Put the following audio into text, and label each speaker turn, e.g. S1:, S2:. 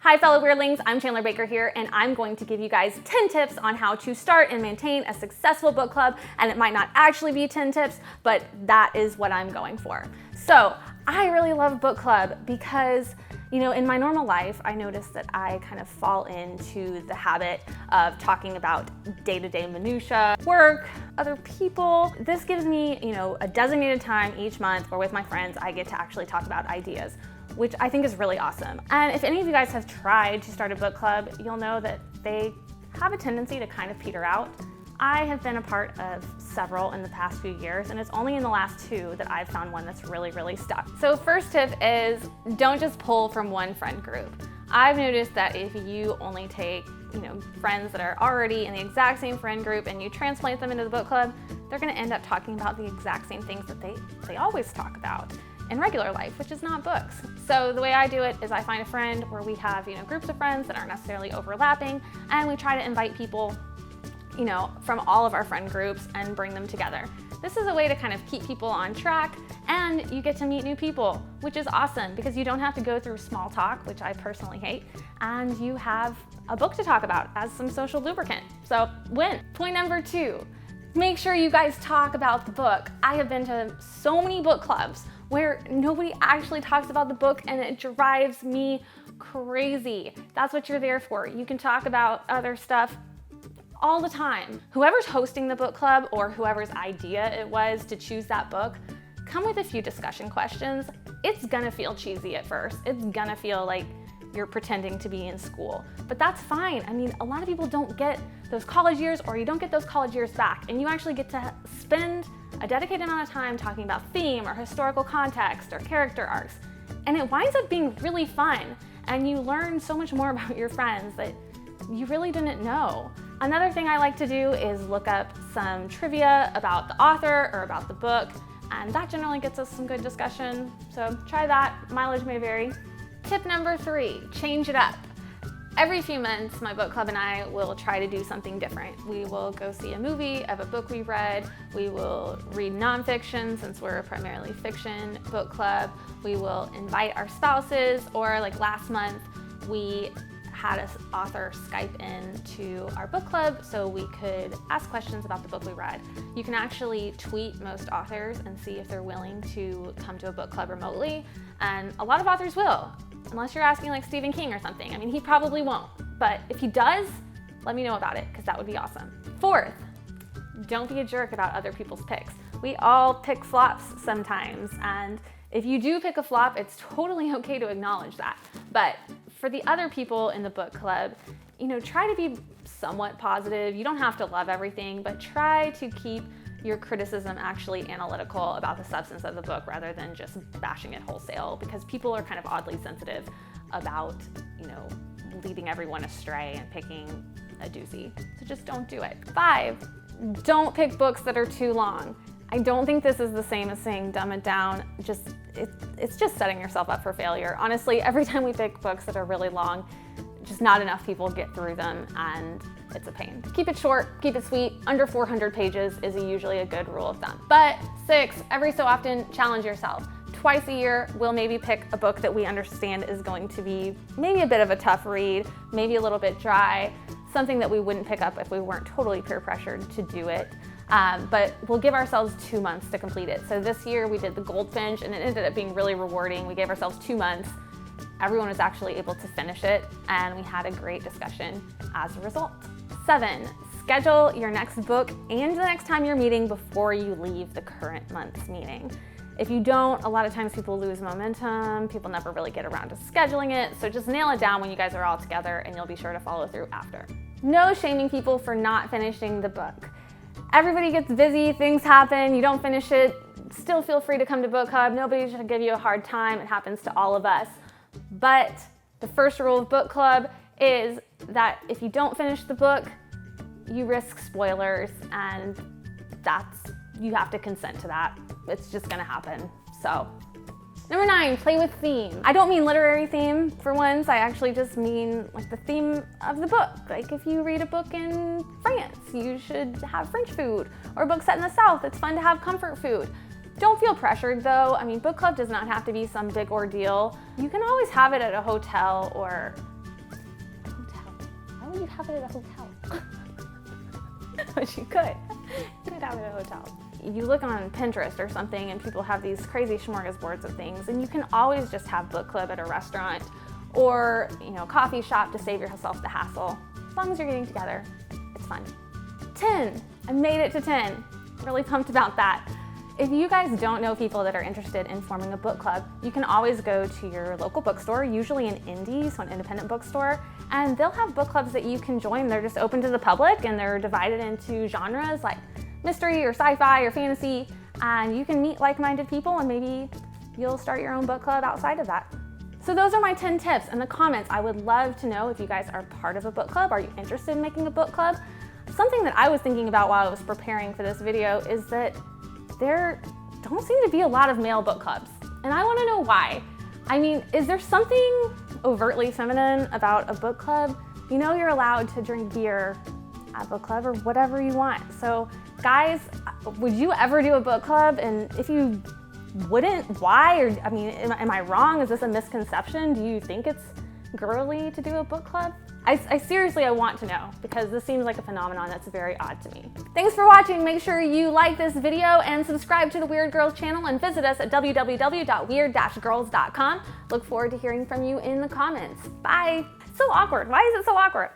S1: Hi fellow weirdlings, I'm Chandler Baker here, and I'm going to give you guys 10 tips on how to start and maintain a successful book club. And it might not actually be 10 tips, but that is what I'm going for. So I really love book club because, you know, in my normal life, I notice that I kind of fall into the habit of talking about day-to-day minutia, work, other people. This gives me, you know, a designated time each month where with my friends, I get to actually talk about ideas, which I think is really awesome. And if any of you guys have tried to start a book club, you'll know that they have a tendency to kind of peter out. I have been a part of several in the past few years, and it's only in the last 2 that I've found one that's really stuck. So first tip is don't just pull from one friend group. I've noticed that if you only take, you know, friends that are already in the exact same friend group and you transplant them into the book club, they're gonna end up talking about the exact same things that they always talk about in regular life, which is not books. So the way I do it is I find a friend where we have, you know, groups of friends that aren't necessarily overlapping, and we try to invite people, you know, from all of our friend groups and bring them together. This is a way to kind of keep people on track, and you get to meet new people, which is awesome because you don't have to go through small talk, which I personally hate, and you have a book to talk about as some social lubricant. So win. Point number 2, make sure you guys talk about the book. I have been to so many book clubs where nobody actually talks about the book, and it drives me crazy. That's what you're there for. You can talk about other stuff all the time. Whoever's hosting the book club or whoever's idea it was to choose that book, come with a few discussion questions. It's gonna feel cheesy at first. It's gonna feel like you're pretending to be in school, but that's fine. I mean, a lot of people don't get those college years, or you don't get those college years back, and you actually get to spend a dedicated amount of time talking about theme or historical context or character arcs. And it winds up being really fun, and you learn so much more about your friends that you really didn't know. Another thing I like to do is look up some trivia about the author or about the book, and that generally gets us some good discussion. So try that, mileage may vary. Tip number 3, change it up. Every few months, my book club and I will try to do something different. We will go see a movie of a book we read. We will read nonfiction since we're a primarily fiction book club. We will invite our spouses, or like last month, we had an author Skype in to our book club so we could ask questions about the book we read. You can actually tweet most authors and see if they're willing to come to a book club remotely, and a lot of authors will, unless you're asking like Stephen King or something. I mean, he probably won't, but if he does, let me know about it because that would be awesome. 4th, don't be a jerk about other people's picks. We all pick flops sometimes, and if you do pick a flop, it's totally okay to acknowledge that. But for the other people in the book club, you know, try to be somewhat positive. You don't have to love everything, but try to keep your criticism actually analytical about the substance of the book rather than just bashing it wholesale, because people are kind of oddly sensitive about, you know, leading everyone astray and picking a doozy. So just don't do it. 5, don't pick books that are too long. I don't think this is the same as saying dumb it down. It's just setting yourself up for failure. Honestly, every time we pick books that are really long, just not enough people get through them, and it's a pain. Keep it short, keep it sweet. Under 400 pages is usually a good rule of thumb. But 6, every so often, challenge yourself. Twice a year, we'll maybe pick a book that we understand is going to be maybe a bit of a tough read, maybe a little bit dry, something that we wouldn't pick up if we weren't totally peer pressured to do it. But we'll give ourselves 2 months to complete it. So this year we did The Goldfinch, and it ended up being really rewarding. We gave ourselves 2 months. Everyone was actually able to finish it, and we had a great discussion as a result. 7, schedule your next book and the next time you're meeting before you leave the current month's meeting. If you don't, a lot of times people lose momentum, people never really get around to scheduling it, so just nail it down when you guys are all together, and you'll be sure to follow through after. No shaming people for not finishing the book. Everybody gets busy, things happen, you don't finish it, still feel free to come to book club. Nobody should give you a hard time, it happens to all of us. But the first rule of book club is that if you don't finish the book, you risk spoilers, and you have to consent to that. It's just gonna happen, so. Number 9, play with theme. I don't mean literary theme for once, I actually just mean like the theme of the book. Like if you read a book in France, you should have French food, or a book set in the South, it's fun to have comfort food. Don't feel pressured though. I mean, book club does not have to be some big ordeal. You can always have it at a hotel or would you have it at a hotel? But you could. You could have it at a hotel. You look on Pinterest or something and people have these crazy smorgasbords of things, and you can always just have book club at a restaurant or, you know, coffee shop to save yourself the hassle. As long as you're getting together, it's fun. 10. I made it to 10. Really pumped about that. If you guys don't know people that are interested in forming a book club, you can always go to your local bookstore, usually an indie, so an independent bookstore, and they'll have book clubs that you can join. They're just open to the public and they're divided into genres like mystery or sci-fi or fantasy, and you can meet like-minded people and maybe you'll start your own book club outside of that. So those are my 10 tips. In the comments, I would love to know if you guys are part of a book club. Are you interested in making a book club? Something that I was thinking about while I was preparing for this video is that there don't seem to be a lot of male book clubs, and I want to know why. I mean, is there something overtly feminine about a book club? You know you're allowed to drink beer at a book club or whatever you want. So guys, would you ever do a book club? And if you wouldn't, why? Or, I mean, am I wrong? Is this a misconception? Do you think it's girly to do a book club? I seriously, I want to know, because this seems like a phenomenon that's very odd to me. Thanks for watching. Make sure you like this video and subscribe to the Weird Girls channel and visit us at www.weird-girls.com. Look forward to hearing from you in the comments. Bye. So awkward. Why is it so awkward?